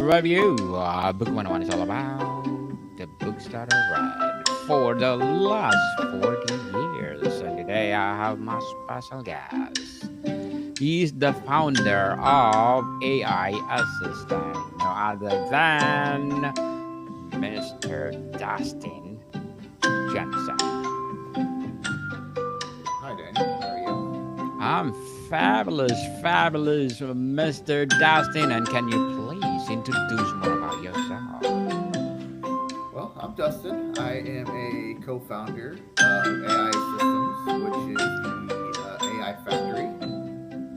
review. Book 101 is all about the books that I read for the last 40 years. And today I have my special guest. He's the founder of AI Assistant, no other than Mr. Dustin Jensen. Hi, Daniel. How are you? I'm fabulous, Mr. Dustin. And can you please introduce more about yourself? Well, I'm Dustin. I am a co founder of AI Systems, which is the AI factory.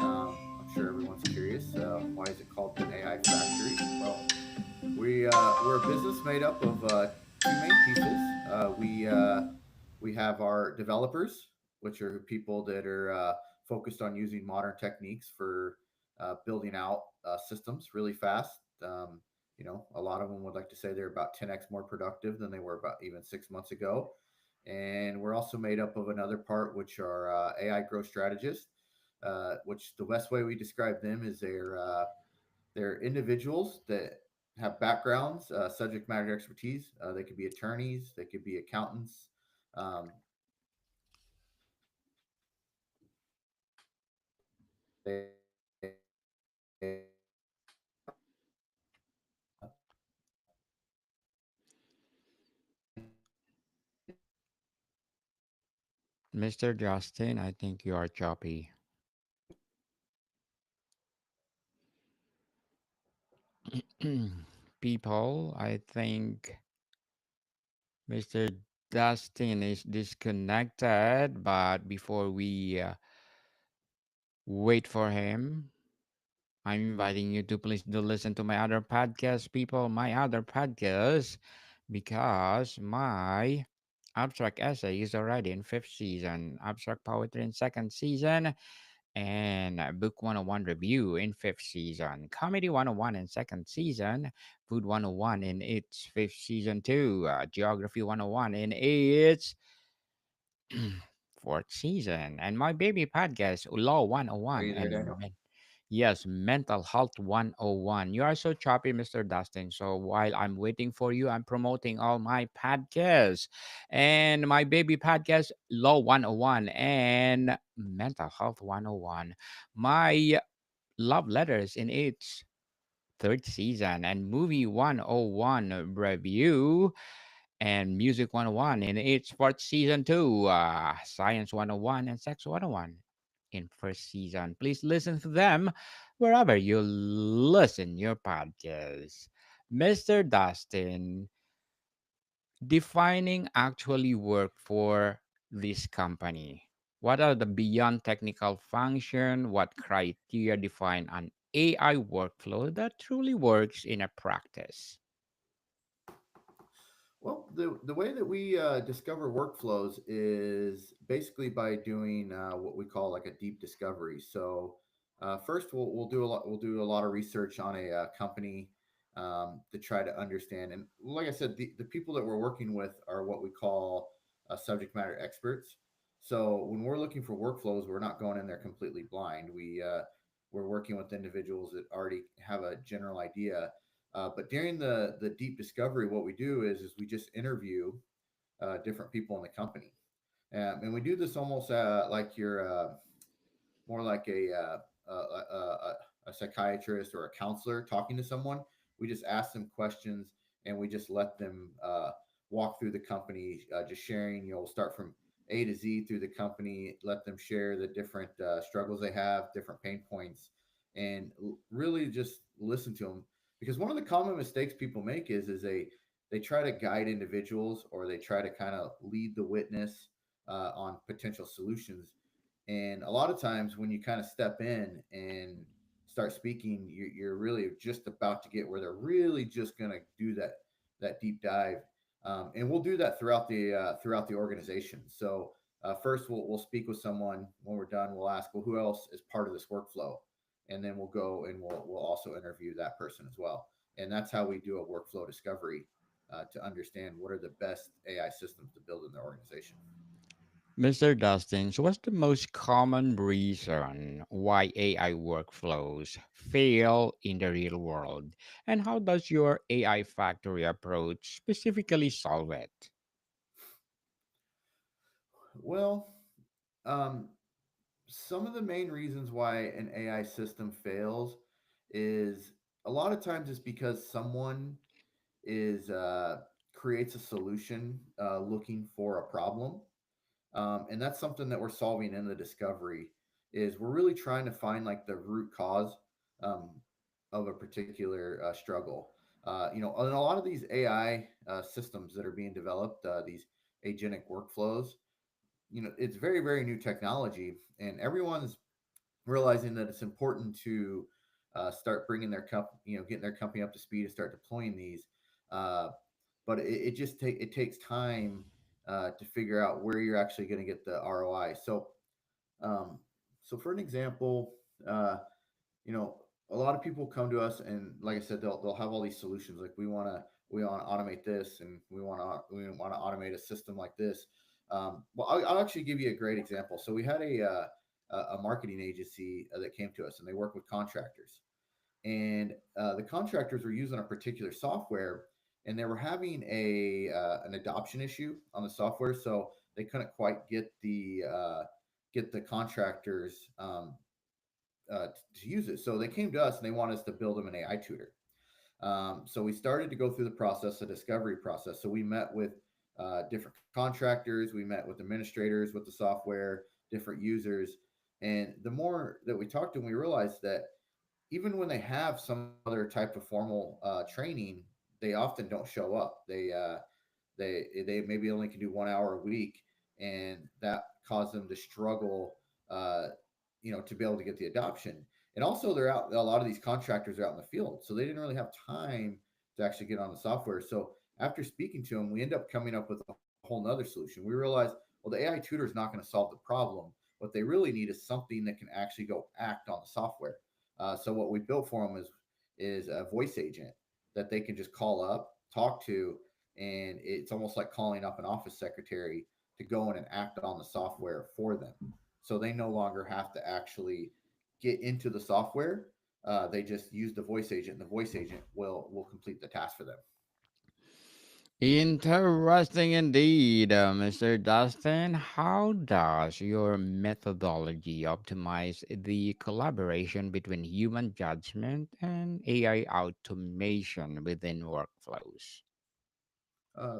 I'm sure everyone's curious why is it called the AI factory? Well, we're a business made up of two main pieces. We have our developers, which are people that are focused on using modern techniques for building out systems really fast. A lot of them would like to say they're about 10x more productive than they were about even 6 months ago. And we're also made up of another part, which are AI growth strategists, which the best way we describe them is they're individuals that have backgrounds, subject matter expertise. They could be attorneys, they could be accountants. Um, Mr. Justin, I think you are choppy. People, I think Mr. Dustin is disconnected, but before we wait for him, I'm inviting you to please do listen to my other podcast, people, my other podcast, because my abstract essay is already in fifth season, abstract poetry in second season, and Book 101 review in fifth season, Comedy 101 in second season, Food 101 in its fifth season too, Geography 101 in its fourth season, and my baby podcast, Law are 101 you there, and Daniel? yes, Mental Health 101. You are so choppy, Mr. Dustin. So while I'm waiting for you, I'm promoting all my podcasts and my baby podcast, Law 101 and Mental Health 101. My love letters in its third season and movie 101 review and music 101 in its fourth season too. Science 101 and sex 101 in first season. Please listen to them wherever you listen your podcast. Mr. Dustin, defining actually work for this company. What are the beyond technical function? What criteria define an AI workflow that truly works in a practice? Well, the way that we discover workflows is basically by doing what we call like a deep discovery. So first, we'll do a lot of research on a company to try to understand. And like I said, the people that we're working with are what we call subject matter experts. So when we're looking for workflows, we're not going in there completely blind. We're working with individuals that already have a general idea, but during the deep discovery, what we do is we just interview different people in the company, and we do this almost like you're more like a psychiatrist or a counselor talking to someone. We just ask them questions and we just let them walk through the company, just sharing. We'll start from A to Z through the company, let them share the different struggles they have, different pain points, and really just listen to them. Because one of the common mistakes people make is they try to guide individuals or they try to kind of lead the witness on potential solutions, and a lot of times when you kind of step in and start speaking, you're really just about to get where they're really just going to do that deep dive. And we'll do that throughout the organization. So first, we'll speak with someone. When we're done, we'll ask, well, who else is part of this workflow? And then we'll go and we'll also interview that person as well. And that's how we do a workflow discovery to understand what are the best AI systems to build in the organization. Mr. Dustin, so what's the most common reason why AI workflows fail in the real world? And how does your AI factory approach specifically solve it? Well, um, some of the main reasons why an AI system fails is a lot of times it's because someone is creates a solution looking for a problem, and that's something that we're solving in the discovery. Is we're really trying to find like the root cause um, of a particular struggle. And a lot of these AI systems that are being developed, these agentic workflows, it's very very new technology, and everyone's realizing that it's important to start bringing getting their company up to speed and start deploying these. Uh, but it takes time to figure out where you're actually going to get the ROI. Um, so for an example, uh, you know, a lot of people come to us and, like I said, they'll have all these solutions. Like we want to automate this, and we want to automate a system like this. Well, I'll actually give you a great example. So we had a marketing agency that came to us, and they work with contractors, and the contractors were using a particular software, and they were having a an adoption issue on the software, so they couldn't quite get the contractors to use it. So they came to us and they want us to build them an AI tutor. So we started to go through the process, the discovery process. So we met with different contractors, we met with administrators with the software, different users, and the more that we talked to them, we realized that even when they have some other type of formal training, they often don't show up. They maybe only can do 1 hour a week, and that caused them to struggle, uh, to be able to get the adoption. And also, they're out. A lot of these contractors are out in the field, so they didn't really have time to actually get on the software. So after speaking to them, we end up coming up with a whole nother solution. We realized, well, the AI tutor is not going to solve the problem. What they really need is something that can actually go act on the software. So what we built for them is a voice agent that they can just call up, talk to, and it's almost like calling up an office secretary to go in and act on the software for them. So they no longer have to actually get into the software. They just use the voice agent, and the voice agent will complete the task for them. Interesting indeed, Mr. Dustin. How does your methodology optimize the collaboration between human judgment and AI automation within workflows?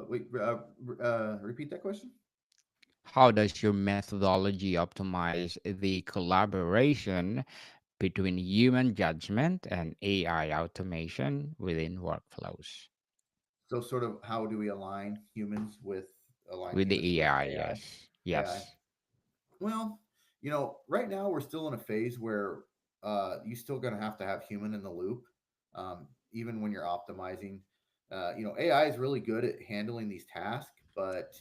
Wait, repeat that question. How does your methodology optimize the collaboration between human judgment and AI automation within workflows? So, sort of, how do we align With humans the with AI, AI? yes. AI. Yes. Well, right now we're still in a phase where you still going to have human in the loop, even when you're optimizing. AI is really good at handling these tasks, but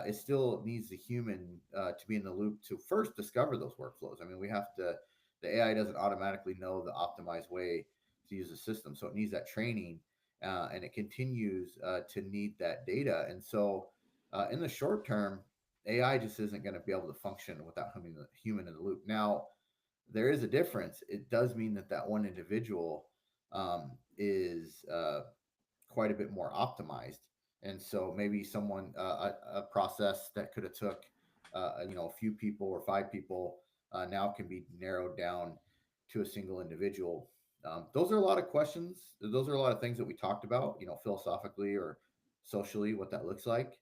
it still needs the human to be in the loop to first discover those workflows. I mean, we have to. The AI doesn't automatically know the optimized way to use the system, so it needs that training, and it continues to need that data. And so, in the short term, AI just isn't going to be able to function without having the human in the loop. Now, there is a difference. It does mean that that one individual is quite a bit more optimized, and so maybe a process that could have took a few people or five people now can be narrowed down to a single individual. Those are a lot of questions. Those are a lot of things that we talked about, philosophically or socially, what that looks like.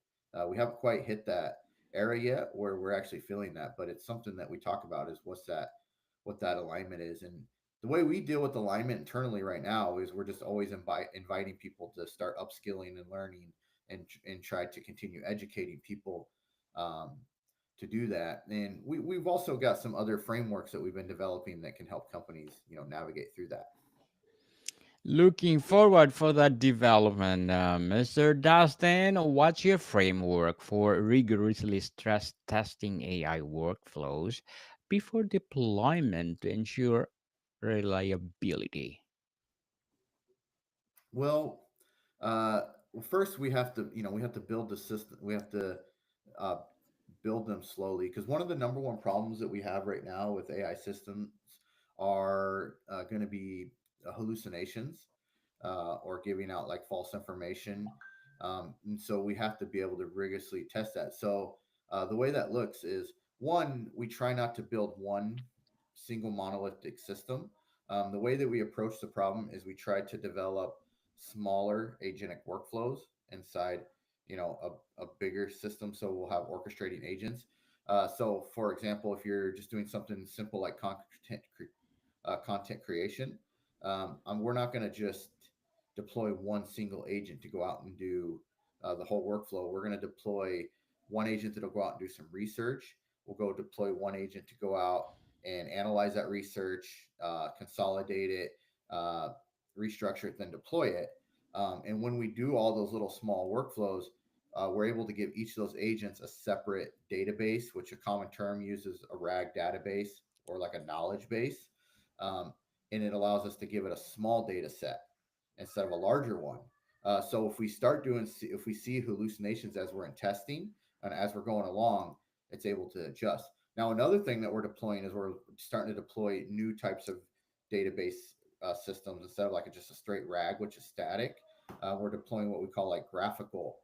We haven't quite hit that area yet where we're actually feeling that, but it's something that we talk about is what that alignment is. And the way we deal with alignment internally right now is we're just always inviting people to start upskilling and learning, and try to continue educating people um, to do that. And we've also got some other frameworks that we've been developing that can help companies navigate through that. Looking forward for that development, Mr. Dustin. What's your framework for rigorously stress testing AI workflows before deployment to ensure reliability? Well, uh, well, first we have to build the system. We have to uh, build them slowly, because one of the number one problems that we have right now with AI systems are going to be hallucinations, or giving out like false information. And so we have to be able to rigorously test that. So the way that looks is, one, we try not to build one single monolithic system. The way that we approach the problem is we try to develop smaller agentic workflows inside, a bigger system. So we'll have orchestrating agents. So, for example, if you're just doing something simple like content creation, we're not going to just deploy one single agent to go out and do the whole workflow. We're going to deploy one agent that'll go out and do some research. We'll go deploy one agent to go out and analyze that research, consolidate it, uh, restructure it, then deploy it. And when we do all those little small workflows, we're able to give each of those agents a separate database, which a common term uses a RAG database, or like a knowledge base. Um, and it allows us to give it a small data set instead of a larger one. So if we see hallucinations as we're in testing and as we're going along, it's able to adjust. Now, another thing that we're deploying is we're starting to deploy new types of database systems instead of like just a straight RAG, which is static. We're deploying what we call like a graphical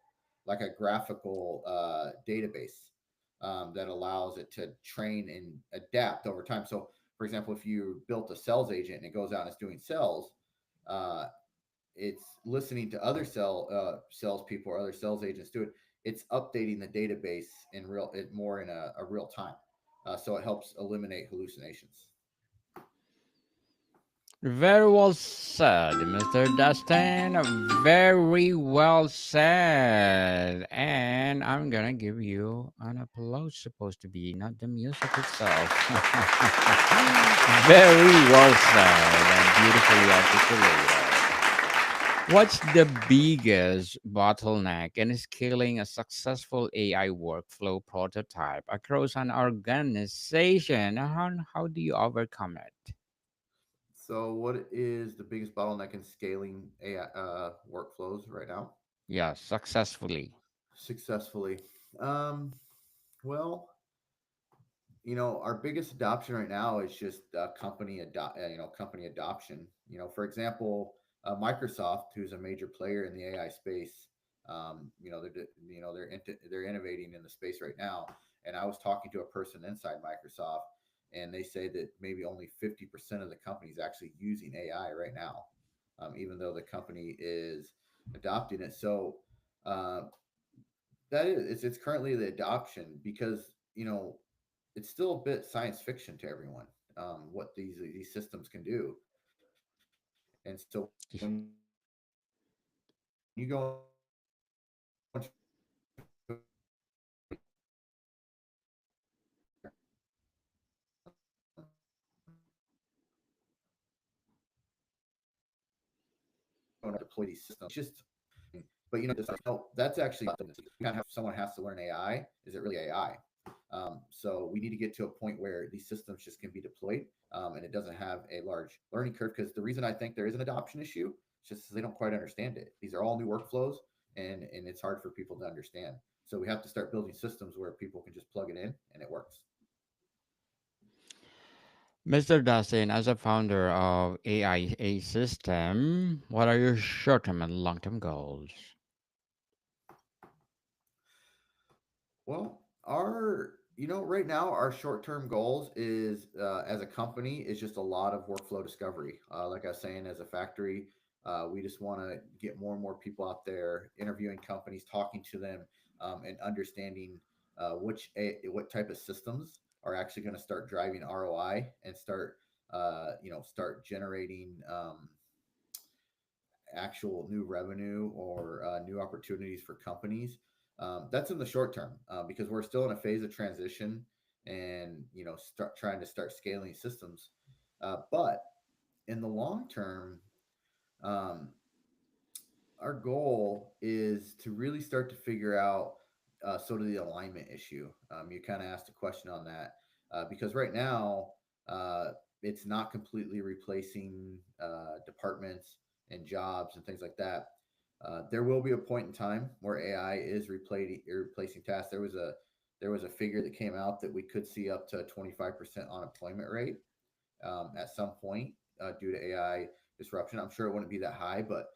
database that allows it to train and adapt over time. So, for example, if you built a sales agent and it goes out and it's doing sales, uh, it's listening to other salespeople or other sales agents do it. It's updating the database in real it more in a real time, so it helps eliminate hallucinations. Very well said, Mr. Dustin. Very well said. And I'm gonna give you an applause, supposed to be, not the music itself. Very well said and beautifully articulated. What's the biggest bottleneck in scaling a successful AI workflow prototype across an organization? How do you overcome it? So, what is the biggest bottleneck in scaling AI workflows right now Yes, successfully. successfully? Um, well, our biggest adoption right now is just company adoption. For example, Microsoft, who's a major player in the AI space, they're innovating in the space right now. And I was talking to a person inside Microsoft, and they say that maybe only 50% of the company is actually using AI right now, even though the company is adopting it. So uh, that is it's currently the adoption, because it's still a bit science fiction to everyone, what these systems can do. And so when you go into a company, deploy these systems. It's just, but that's actually someone has to learn AI. Is it really AI? So we need to get to a point where these systems just can be deployed, and it doesn't have a large learning curve. Because the reason I think there is an adoption issue is just they don't quite understand it. These are all new workflows, and it's hard for people to understand. So we have to start building systems where people can just plug it in and it works. Mr. Dustin, as a founder of AIA System, what are your short-term and long-term goals? Well, right now our short-term goals is, as a company, is just a lot of workflow discovery. Like I was saying, as a factory, we just want to get more and more people out there interviewing companies, talking to them, and understanding what type of systems are actually going to start driving ROI and start generating actual new revenue, or new opportunities for companies. That's in the short term, because we're still in a phase of transition, and start trying to start scaling systems. But in the long term, um, our goal is to really start to figure out sort of the alignment issue. You kind of asked a question on that, because right now, uh, it's not completely replacing departments and jobs and things like that. There will be a point in time where AI is replacing tasks. There was there was a figure that came out that we could see up to a 25% unemployment rate at some point due to AI disruption. I'm sure it wouldn't be that high, but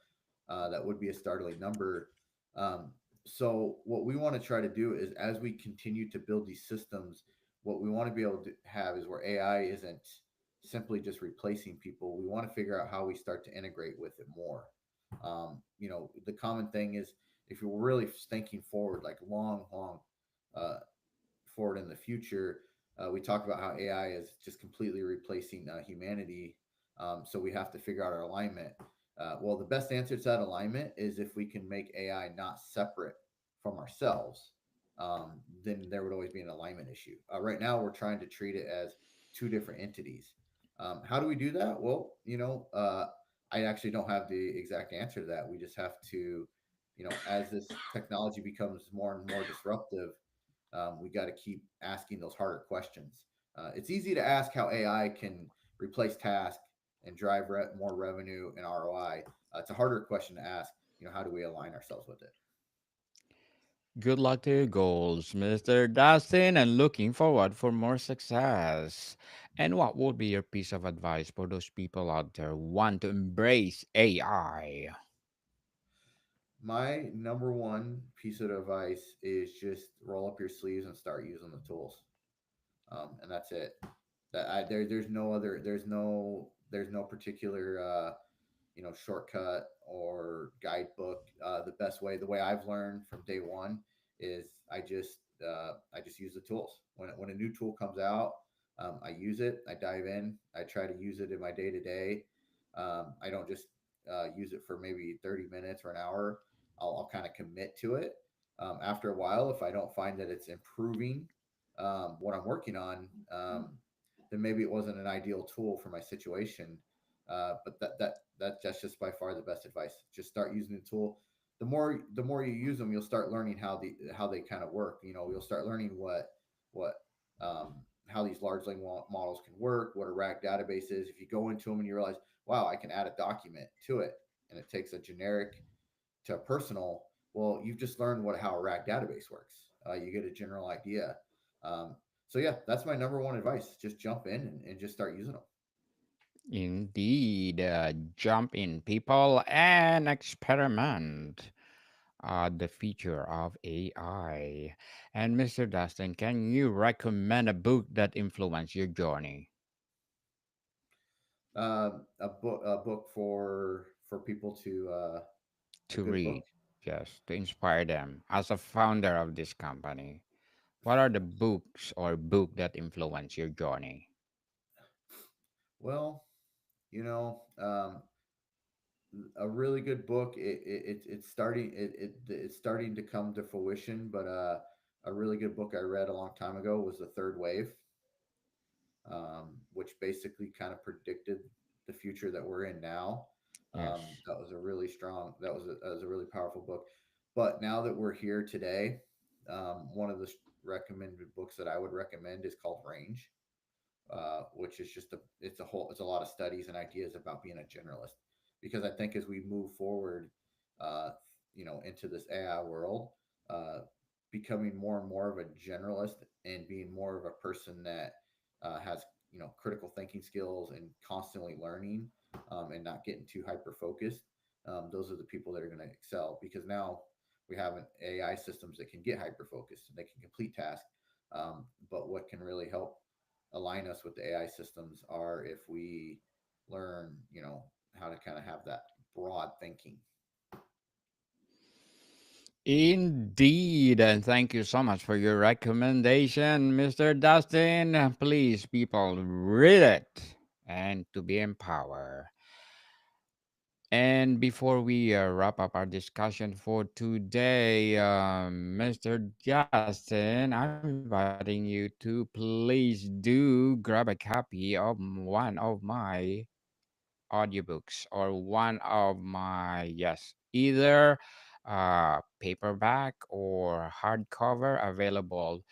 that would be a startling number. Um, so, what we want to try to do is as we continue to build these systems, what we want to be able to have is where AI isn't simply just replacing people. We want to figure out how we start to integrate with it more. The common thing is if you're really thinking forward, like long, uh, forward in the future, we talk about how AI is just completely replacing humanity. So we have to figure out our alignment. Well, the best answer to that alignment is if we can make AI not separate from ourselves, then there would always be an alignment issue. Right now, we're trying to treat it as two different entities. How do we do that? Well, I actually don't have the exact answer to that. We just have to, as this technology becomes more and more disruptive, we got to keep asking those harder questions. It's easy to ask how AI can replace tasks and drive more revenue and ROI. It's a harder question to ask. How do we align ourselves with it? Good luck to your goals, Mr. Dustin, and looking forward for more success. And what would be your piece of advice for those people out there who want to embrace AI? My number one piece of advice is just roll up your sleeves and start using the tools, and that's it. There's no other. There's no particular shortcut or guidebook. The way I've learned from day one is I just use the tools. When a new tool comes out, I use it. I dive in. I try to use it in my day to day. I don't just use it for maybe 30 minutes or an hour. I'll kind of commit to it. After a while, if I don't find that it's improving what I'm working on, then maybe it wasn't an ideal tool for my situation. But that's just by far the best advice. Just start using the tool. The more you use them, you'll start learning how they kind of work. You'll start learning what how these large language models can work, what a RAG database is. If you go into them and you realize, wow, I can add a document to it, and it takes a generic to a personal. Well, you've just learned how a RAG database works. You get a general idea. Um, so yeah, that's my number one advice. Just jump in and just start using them. Indeed, jump in, people, and experiment. The future of AI. And Mr. Dustin, can you recommend a book that influenced your journey A book for people to a to good book. read? Yes, to inspire them. As a founder of this company, what are the books or book that influence your journey? Well, you know, um, a really good book. It's starting to come to fruition. But a really good book I read a long time ago was The Third Wave, which basically kind of predicted the future that we're in now. Yes. That was a really strong. That was a really powerful book. But now that we're here today, one of the recommended books that I would recommend is called Range, which is it's a lot of studies and ideas about being a generalist. Because I think as we move forward, uh, into this AI world, uh, becoming more and more of a generalist and being more of a person that has critical thinking skills and constantly learning, and not getting too hyper focused. Those are the people that are going to excel because now we have an AI systems that can get hyper focused and they can complete tasks. But what can really help align us with the AI systems are if we learn, how to kind of have that broad thinking. Indeed, and thank you so much for your recommendation, Mr. Dustin. Please, people, read it and to be empowered. And before we wrap up our discussion for today, Mr. Justin, I'm inviting you to please do grab a copy of one of my audiobooks or one of my, yes, either paperback or hardcover available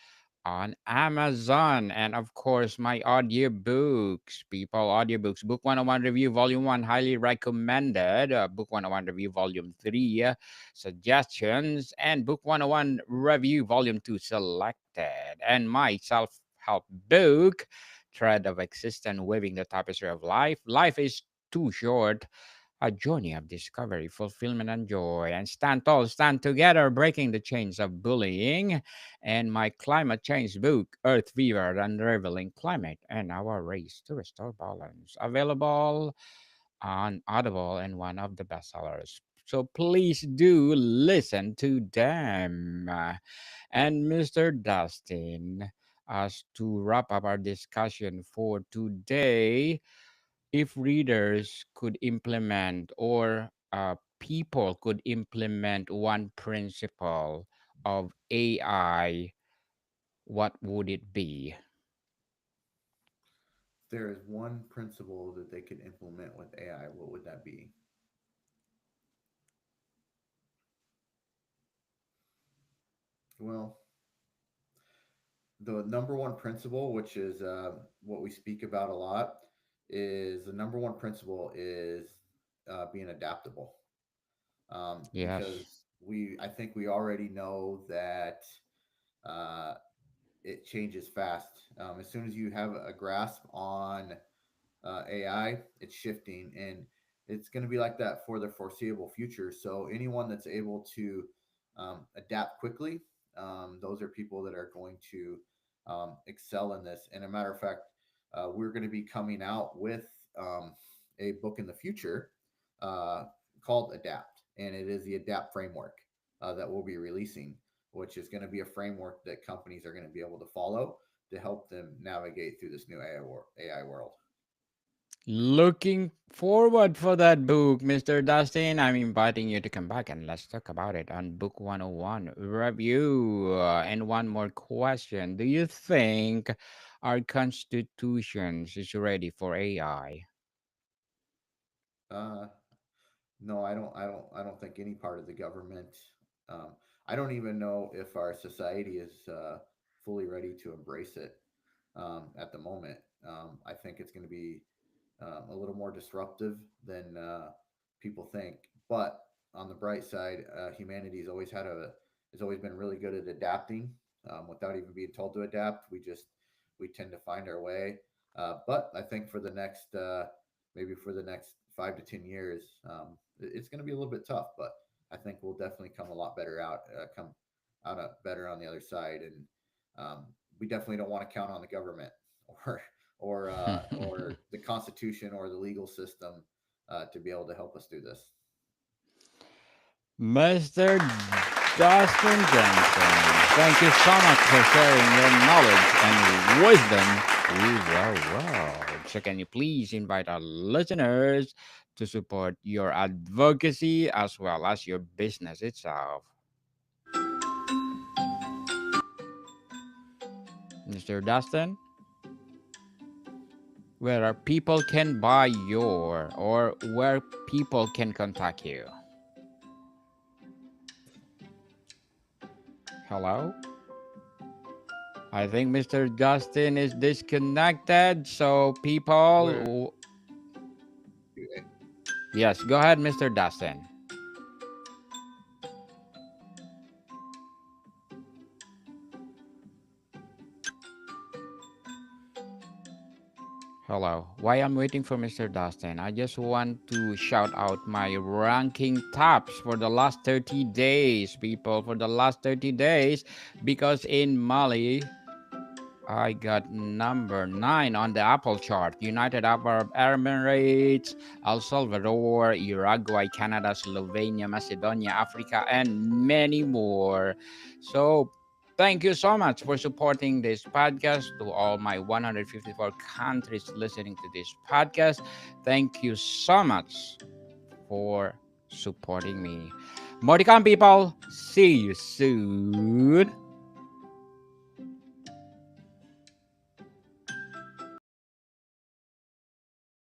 on Amazon. And of course, my audiobooks, people, audiobooks. Book 101 Review, Volume 1, highly recommended. Book 101 Review, Volume 3, suggestions. And Book 101 Review, Volume 2, selected. And my self help book, Thread of Existence, Weaving the Tapestry of Life. Life is too short, a journey of discovery, fulfillment, and joy. And stand tall, stand together, breaking the chains of bullying. And my climate change book, Earth Fever, Unraveling Climate and Our Race to Restore Balance. Available on Audible and one of the bestsellers. So please do listen to them. And Mr. Dustin, as to wrap up our discussion for today, if readers could implement or people could implement one principle of AI, what would it be? If there is one principle that they could implement with AI, what would that be? Well, the number one principle, which is what we speak about a lot, is the number one principle is being adaptable. Yes. Because I think we already know that uh, it changes fast. As soon as you have a grasp on AI, it's shifting, and it's going to be like that for the foreseeable future. So anyone that's able to adapt quickly, those are people that are going to excel in this. And a matter of fact, we're going to be coming out with a book in the future uh, called Adapt, and it is the Adapt framework that we'll be releasing, which is going to be a framework that companies are going to be able to follow to help them navigate through this new AI world. Looking forward for that book, Mr. Dustin. I'm inviting you to come back and let's talk about it on Book 101 review. And one more question. Do you think our constitution is ready for AI? Uh, no, I don't think any part of the government. Um, I don't even know if our society is fully ready to embrace it at the moment. I think it's going to be a little more disruptive than people think. But on the bright side, humanity's always has always been really good at adapting without even being told to adapt. We tend to find our way. But I think for the next maybe for the next 5 to 10 years, it's going to be a little bit tough. But I think we'll definitely come a lot better out, come out better on the other side, and we definitely don't want to count on the government or or the Constitution or the legal system to be able to help us do this. Mr. Dustin Jensen, thank you so much for sharing your knowledge and wisdom with the world. So, can you please invite our listeners to support your advocacy as well as your business itself? Mr. Dustin, where our people can buy your or where people can contact you. Hello? I think Mr. Dustin is disconnected. So, Where people, yes, go ahead, Mr. Dustin. Hello. Why I'm waiting for Mr. Dustin? I just want to shout out my ranking tops for the last 30 days, people, for the last 30 days, because in Mali, I got number 9 on the Apple chart. United Arab Emirates, El Salvador, Uruguay, Canada, Slovenia, Macedonia, Africa, and many more. So, thank you so much for supporting this podcast. To all my 154 countries listening to this podcast, thank you so much for supporting me. More to come, people. See you soon.